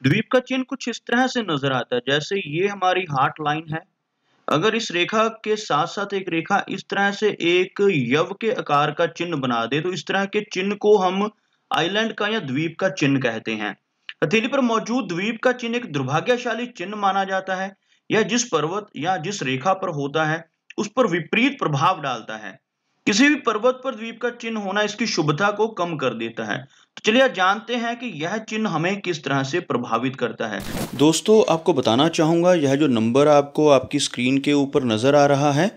द्वीप का चिन्ह कुछ इस तरह से नजर आता है, जैसे ये हमारी हार्ट लाइन है। अगर इस रेखा के साथ साथ एक रेखा इस तरह से एक यव के आकार का चिन्ह बना दे, तो इस तरह के चिन्ह को हम आइलैंड का या द्वीप का चिन्ह कहते हैं। हथेली पर मौजूद द्वीप का चिन्ह एक दुर्भाग्यशाली चिन्ह माना जाता है। यह जिस पर्वत या जिस रेखा पर होता है उस पर विपरीत प्रभाव डालता है। किसी भी पर्वत पर द्वीप का चिन्ह होना इसकी शुभता को कम कर देता है। तो चलिए आज जानते हैं कि यह चिन्ह हमें किस तरह से प्रभावित करता है। दोस्तों, आपको बताना चाहूँगा, यह जो नंबर आपको आपकी स्क्रीन के ऊपर नज़र आ रहा है,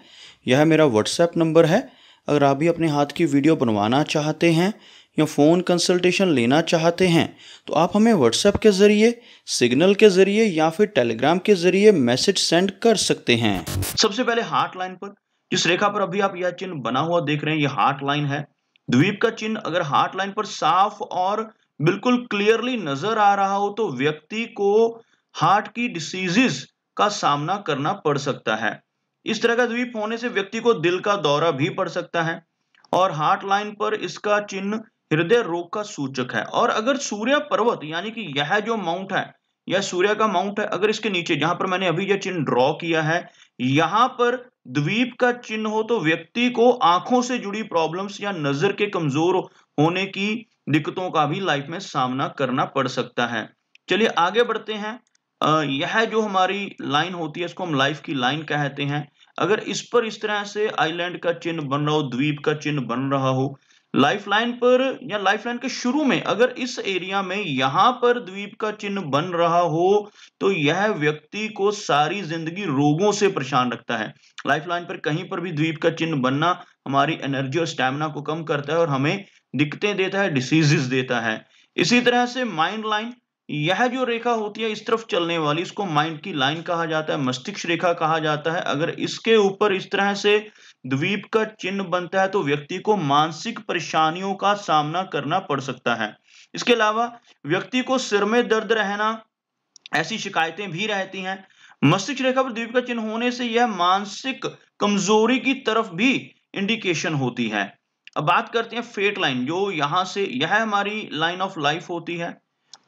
यह मेरा व्हाट्सएप नंबर है। अगर आप भी अपने हाथ की वीडियो बनवाना चाहते हैं या फ़ोन कंसल्टेशन लेना चाहते हैं तो आप हमें व्हाट्सएप के ज़रिए, सिग्नल के ज़रिए या फिर टेलीग्राम के ज़रिए मैसेज सेंड कर सकते हैं। सबसे पहले हार्ट लाइन पर, जिस रेखा पर अभी आप यह चिन्ह बना हुआ देख रहे हैं, यह हार्ट लाइन है। द्वीप का चिन्ह अगर हार्ट लाइन पर साफ और बिल्कुल क्लियरली नजर आ रहा हो तो व्यक्ति को हार्ट की डिसीजेस का सामना करना पड़ सकता है। इस तरह का द्वीप होने से व्यक्ति को दिल का दौरा भी पड़ सकता है। और हार्ट लाइन पर इसका चिन्ह हृदय रोग का सूचक है। और अगर सूर्य पर्वत यानी कि यह जो माउंट है, यह सूर्य का माउंट है, अगर इसके नीचे जहां पर मैंने अभी यह चिन्ह ड्रॉ किया है, यहां पर द्वीप का चिन्ह हो तो व्यक्ति को आंखों से जुड़ी प्रॉब्लम्स या नजर के कमजोर होने की दिक्कतों का भी लाइफ में सामना करना पड़ सकता है। चलिए आगे बढ़ते हैं। यह जो हमारी लाइन होती है इसको हम लाइफ की लाइन कहते हैं। अगर इस पर इस तरह से आइलैंड का चिन्ह बन रहा हो, द्वीप का चिन्ह बन रहा हो, लाइफ लाइन पर या लाइफ लाइन के शुरू में अगर इस एरिया में यहां पर द्वीप का चिन्ह बन रहा हो तो यह व्यक्ति को सारी जिंदगी रोगों से परेशान रखता है। लाइफ लाइन पर कहीं पर भी द्वीप का चिन्ह बनना हमारी एनर्जी और स्टैमिना को कम करता है और हमें दिक्कतें देता है, डिसीजेस देता है। इसी तरह से माइंड लाइन, यह जो रेखा होती है इस तरफ चलने वाली, इसको माइंड की लाइन कहा जाता है, मस्तिष्क रेखा कहा जाता है। अगर इसके ऊपर इस तरह से द्वीप का चिन्ह बनता है तो व्यक्ति को मानसिक परेशानियों का सामना करना पड़ सकता है। इसके अलावा व्यक्ति को सिर में दर्द रहना, ऐसी शिकायतें भी रहती हैं। मस्तिष्क रेखा पर द्वीप का चिन्ह होने से यह मानसिक कमजोरी की तरफ भी इंडिकेशन होती है। अब बात करते हैं फेट लाइन, जो यहां से यह हमारी लाइन ऑफ लाइफ होती है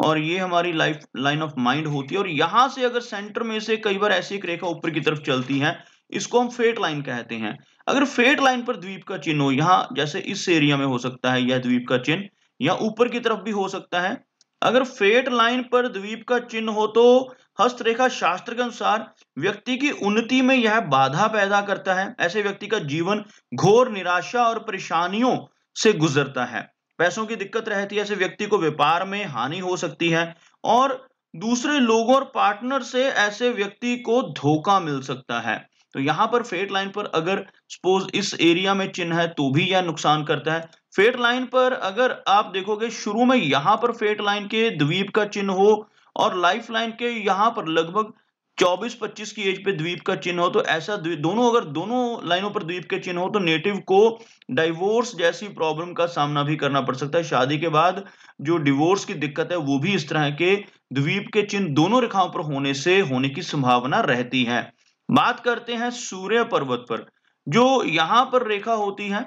और ये हमारी लाइफ लाइन ऑफ माइंड होती है। और यहां से अगर सेंटर में से कई बार ऐसी एक रेखा ऊपर की तरफ चलती है, इसको हम फेट लाइन कहते हैं। अगर फेट लाइन पर द्वीप का चिन्ह हो, यहाँ जैसे इस एरिया में हो सकता है यह द्वीप का चिन्ह, या ऊपर की तरफ भी हो सकता है। अगर फेट लाइन पर द्वीप का चिन्ह हो तो हस्तरेखा शास्त्र के अनुसार व्यक्ति की उन्नति में यह बाधा पैदा करता है। ऐसे व्यक्ति का जीवन घोर निराशा और परेशानियों से गुजरता है। पैसों की दिक्कत रहती है, ऐसे व्यक्ति को व्यापार में हानि हो सकती है और दूसरे लोगों और पार्टनर से ऐसे व्यक्ति को धोखा मिल सकता है। तो यहाँ पर फेट लाइन पर अगर सपोज इस एरिया में चिन्ह है तो भी यह नुकसान करता है। फेट लाइन पर अगर आप देखोगे शुरू में यहाँ पर फेट लाइन के द्वीप का चिन्ह हो और लाइफ लाइन के यहाँ पर लगभग 24-25 की एज पे द्वीप का चिन्ह हो, तो ऐसा दोनों अगर दोनों लाइनों पर द्वीप के चिन्ह हो तो नेटिव को डाइवोर्स जैसी प्रॉब्लम का सामना भी करना पड़ सकता है। शादी के बाद जो डिवोर्स की दिक्कत है वो भी इस तरह के द्वीप के चिन्ह दोनों रेखाओं पर होने से होने की संभावना रहती है। बात करते हैं सूर्य पर्वत पर, जो यहाँ पर रेखा होती है,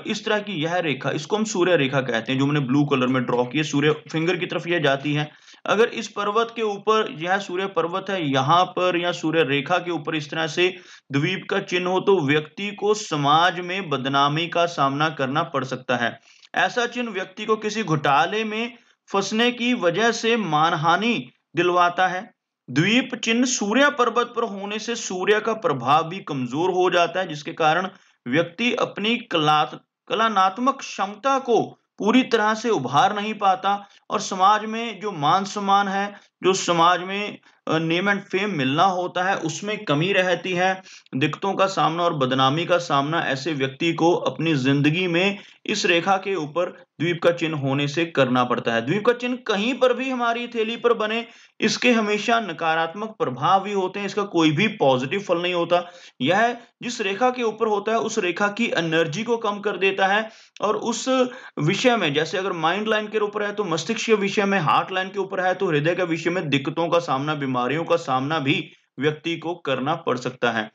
इस तरह की यह रेखा, इसको हम सूर्य रेखा कहते हैं, जो मैंने ब्लू कलर में ड्रॉ की है। सूर्य फिंगर की तरफ यह जाती है। अगर इस पर्वत के ऊपर, यह सूर्य पर्वत है, यहाँ पर या सूर्य रेखा के ऊपर इस तरह से द्वीप का चिन्ह हो तो व्यक्ति को समाज में बदनामी का सामना करना पड़ सकता है। ऐसा चिन्ह व्यक्ति को किसी घोटाले में फंसने की वजह से मानहानि दिलवाता है। द्वीप चिन्ह सूर्य पर्वत पर होने से सूर्य का प्रभाव भी कमजोर हो जाता है, जिसके कारण व्यक्ति अपनी कलात्मक क्षमता को पूरी तरह से उभार नहीं पाता और समाज में जो मान सम्मान है, जो समाज में नेम एंड फेम मिलना होता है, उसमें कमी रहती है। दिक्कतों का सामना और बदनामी का सामना ऐसे व्यक्ति को अपनी जिंदगी में इस रेखा के ऊपर द्वीप का चिन्ह होने से करना पड़ता है। द्वीप का चिन्ह कहीं पर भी हमारी थैली पर बने, इसके हमेशा नकारात्मक प्रभाव भी होते हैं, इसका कोई भी पॉजिटिव फल नहीं होता। यह जिस रेखा के ऊपर होता है उस रेखा की एनर्जी को कम कर देता है और उस विषय में, जैसे अगर माइंड लाइन के ऊपर है तो मस्तिष्क के विषय में, हार्ट लाइन के ऊपर है तो हृदय के विषय में दिक्कतों का सामना, बीमारियों का सामना भी व्यक्ति को करना पड़ सकता है।